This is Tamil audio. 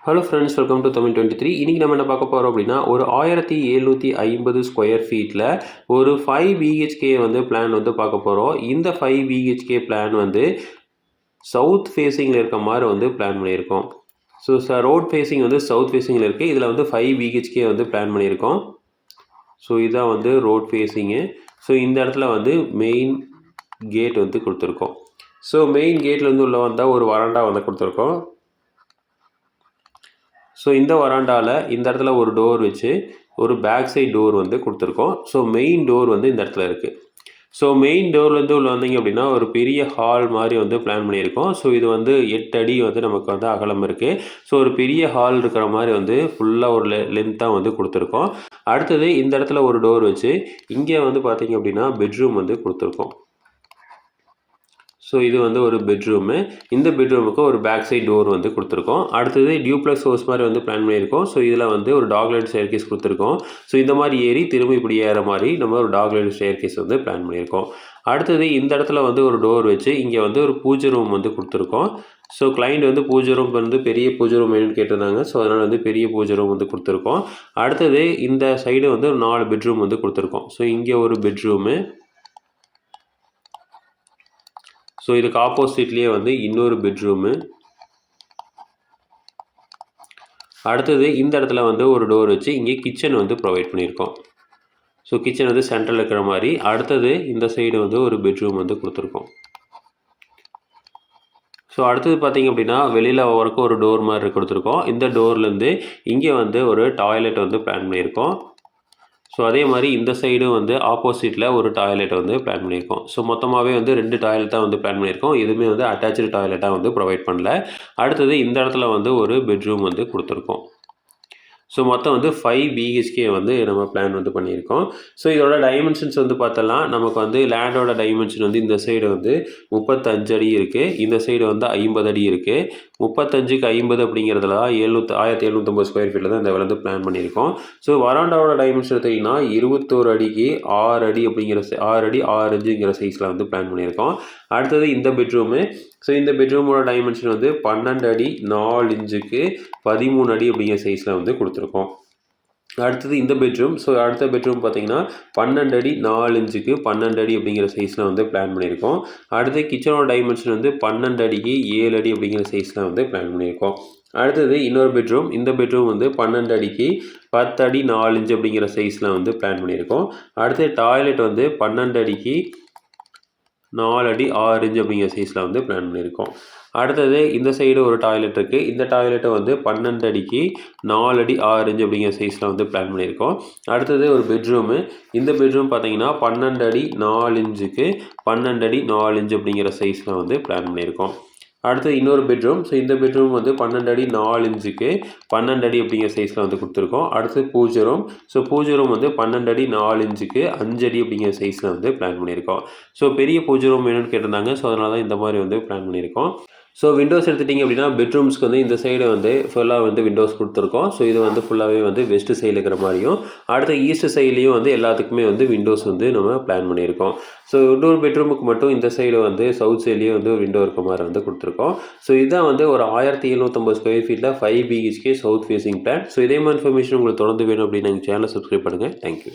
Hello friends, welcome to Tamil 23. இன்றைக்கி நம்ம என்ன பார்க்க போகிறோம் அப்படின்னா, ஒரு 1750 ஸ்கொயர் ஃபீட்டில் ஒரு 5 பிஹெச்கே வந்து பிளான் வந்து பார்க்க போகிறோம். இந்த 5 பிஹெச்கே பிளான் வந்து சவுத் ஃபேஸிங்கில் இருக்க மாதிரி வந்து பிளான் பண்ணியிருக்கோம். ஸோ ரோட் ஃபேஸிங் வந்து சவுத் ஃபேஸிங்கில் இருக்குது. இதில் வந்து 5 பிஹெச்கே வந்து பிளான் பண்ணியிருக்கோம். ஸோ இதான் வந்து ரோட் ஃபேஸிங்கு. ஸோ இந்த இடத்துல வந்து மெயின் கேட் வந்து கொடுத்துருக்கோம். ஸோ மெயின் கேட்லேருந்து உள்ள வந்தால் ஒரு வராண்டா வந்து கொடுத்துருக்கோம். ஸோ இந்த வராண்டாவில் இந்த இடத்துல ஒரு டோர் வச்சு ஒரு பேக் சைட் டோர் வந்து கொடுத்துருக்கோம். ஸோ மெயின் டோர் வந்து இந்த இடத்துல இருக்குது. ஸோ மெயின் டோர்லேருந்து உள்ள வந்தீங்க அப்படின்னா ஒரு பெரிய ஹால் மாதிரி வந்து பிளான் பண்ணியிருக்கோம். ஸோ இது வந்து 8 அடி வந்து நமக்கு வந்து அகலம் இருக்குது. ஸோ ஒரு பெரிய ஹால் இருக்கிற மாதிரி வந்து ஃபுல்லாக ஒரு லென்த்தாக வந்து கொடுத்துருக்கோம். அடுத்தது இந்த இடத்துல ஒரு டோர் வச்சு இங்கே வந்து பார்த்தீங்க அப்படின்னா பெட்ரூம் வந்து கொடுத்துருக்கோம். ஸோ இது வந்து ஒரு பெட்ரூமு. இந்த பெட்ரூமுக்கு ஒரு பேக் சைட் டோர் வந்து கொடுத்துருக்கோம். அடுத்தது டியூப்ளெக்ஸ் ஹவுஸ் மாதிரி வந்து பிளான் பண்ணியிருக்கோம். ஸோ இதில் வந்து ஒரு டாக்லைட் ஸ்டேர் கேஸ் கொடுத்துருக்கோம். ஸோ இந்த மாதிரி ஏறி திரும்ப இப்படி ஏற மாதிரி நம்ம ஒரு டாக்லைட் ஸ்டேர் கேஸ் வந்து பிளான் பண்ணியிருக்கோம். அடுத்தது இந்த இடத்துல வந்து ஒரு டோர் வச்சு இங்கே வந்து ஒரு பூஜை ரூம் வந்து கொடுத்துருக்கோம். ஸோ கிளைண்ட் வந்து பூஜை ரூம் வந்து பெரிய பூஜை ரூம் வேணும்னு கேட்டிருந்தாங்க. ஸோ அதனால் வந்து பெரிய பூஜை ரூம் வந்து கொடுத்துருக்கோம். அடுத்தது இந்த சைடு வந்து ஒரு 4 பெட்ரூம் வந்து கொடுத்துருக்கோம். ஸோ இங்கே ஒரு பெட்ரூமு. ஸோ இதுக்கு ஆப்போசிட்லேயே வந்து இன்னொரு பெட்ரூமு. அடுத்தது இந்த இடத்துல வந்து ஒரு டோர் வச்சு இங்கே கிச்சன் வந்து ப்ரொவைட் பண்ணியிருக்கோம். ஸோ கிச்சன் வந்து சென்ட்ரலில் இருக்கிற மாதிரி. அடுத்தது இந்த சைடு வந்து ஒரு பெட்ரூம் வந்து கொடுத்துருக்கோம். ஸோ அடுத்தது பார்த்திங்க அப்படின்னா வெளியில் வரைக்கும் ஒரு டோர் மாதிரி கொடுத்துருக்கோம். இந்த டோர்லேருந்து இங்கே வந்து ஒரு டாய்லெட் வந்து பிளான் பண்ணியிருக்கோம். ஸோ அதே மாதிரி இந்த சைடும் வந்து ஆப்போசிட்டில் ஒரு டாய்லெட் வந்து பிளான் பண்ணியிருக்கோம். ஸோ மொத்தமாகவே வந்து 2 டாய்லெட் தான் வந்து பிளான் பண்ணியிருக்கோம். எதுவுமே வந்து அட்டாச்சு டாய்லெட்டாக வந்து ப்ரொவைட் பண்ணல. அடுத்தது இந்த இடத்துல வந்து ஒரு பெட்ரூம் வந்து கொடுத்துருக்கோம். ஸோ மொத்தம் வந்து 5 பிஹெச்கே வந்து நம்ம பிளான் வந்து பண்ணியிருக்கோம். ஸோ இதோட டைமென்ஷன்ஸ் வந்து பார்த்தலாம். நமக்கு வந்து லேண்டோட டைமென்ஷன் வந்து இந்த சைடு வந்து 35 அடி இருக்குது. இந்த சைடு வந்து 50 அடி இருக்குது. 35க்கு 50 அப்படிங்கிறதுல தான் 1750 ஸ்கொயர் ஃபீட்டில் தான் இந்த வந்து பிளான் பண்ணியிருக்கோம். ஸோ வராண்டாவோட டைமென்ஷன் எடுத்திங்கன்னா 21 அடிக்கு 6 அடி அப்படிங்கிற 6 அடி 6 இன்ச்சுங்கிற சைஸில் வந்து பிளான் பண்ணியிருக்கோம். அடுத்தது இந்த பெட்ரூமு. ஸோ இந்த பெட்ரூமோட டைமென்ஷன் வந்து 12 அடி 4 இன்ச்சுக்கு 13 அடி அப்படிங்கிற சைஸில் வந்து கொடுத்துருக்கோம். அடுத்தது இந்த பெட்ரூம். ஸோ அடுத்த பெட்ரூம் பார்த்தீங்கன்னா 12 அடி 4 இன்ச்சுக்கு 12 அடி அப்படிங்கிற சைஸில் வந்து பிளான் பண்ணியிருக்கோம். அடுத்து கிச்சனோட டைமென்ஷன் வந்து 12 அடிக்கு 7 அடி அப்படிங்கிற சைஸில் வந்து பிளான் பண்ணியிருக்கோம். அடுத்தது இன்னொரு பெட்ரூம். இந்த பெட்ரூம் வந்து 12 அடிக்கு 10 அடி 4 இன்ச்சு அப்படிங்கிற சைஸில் வந்து பிளான் பண்ணியிருக்கோம். அடுத்து டாய்லெட் வந்து 12 அடிக்கு 4 அடி 6 இன்ச்சு அப்படிங்கிற சைஸில் வந்து பிளான் பண்ணியிருக்கோம். அடுத்தது இந்த சைடு ஒரு டாய்லெட் இருக்குது. இந்த டாய்லெட்டை வந்து 12 அடிக்கு 4 அடி 6 இன்ச்சு அப்படிங்கிற சைஸில் வந்து பிளான் பண்ணியிருக்கோம். அடுத்தது ஒரு பெட்ரூமு. இந்த பெட்ரூம் பார்த்தீங்கன்னா 12 அடி 4 இன்ச்சுக்கு 12 அடி 4 இன்ச்சு அப்படிங்கிற சைஸில் வந்து பிளான் பண்ணியிருக்கோம். அடுத்து இன்னொரு பெட்ரூம். ஸோ இந்த பெட்ரூம் வந்து 12 அடி 4 இன்ச்சுக்கு 12 அடி அப்படிங்கிற சைஸில் வந்து கொடுத்துருக்கோம். அடுத்து பூஜை ரூம். ஸோ பூஜை ரூம் வந்து 12 அடி 4 இன்ச்சுக்கு 5 அடி அப்படிங்கிற சைஸில் வந்து பிளான் பண்ணியிருக்கோம். ஸோ பெரிய பூஜை ரூம் வேணும்னு கேட்டிருந்தாங்க. ஸோ அதனால தான் இந்த மாதிரி வந்து பிளான் பண்ணியிருக்கோம். ஸோ விண்டோஸ் எடுத்துட்டிங்க அப்படின்னா பெட்ரூம்ஸ்க்கு வந்து இந்த சைடு வந்து ஃபுல்லாக வந்து விண்டோஸ் கொடுத்துருக்கோம். ஸோ இது வந்து ஃபுல்லாகவே வந்து வெஸ்ட் சைடில் இருக்கிற மாதிரியும் அடுத்த ஈஸ்ட் சைட்லேயும் வந்து எல்லாத்துக்குமே வந்து விண்டோஸ் வந்து நம்ம பிளான் பண்ணியிருக்கோம். ஸோ இன்னொரு பெட்ரூமுக்கு மட்டும் இந்த சைடு வந்து சவுத் சைட்லேயே வந்து ஒரு விண்டோ இருக்க மாதிரி வந்து கொடுத்துருக்கோம். ஸோ இதுதான் வந்து ஒரு 1750 ஸ்கொயர் ஃபீட்டில் 5 BHK south facing plan. So இதே மாதிரி இன்ஃபர்மேஷன் உங்களுக்கு தொடர்ந்து வேணும் அப்படின்னு எங்கள் சேனலை சப்ஸ்கிரைப் பண்ணுங்கள். தேங்க்யூ.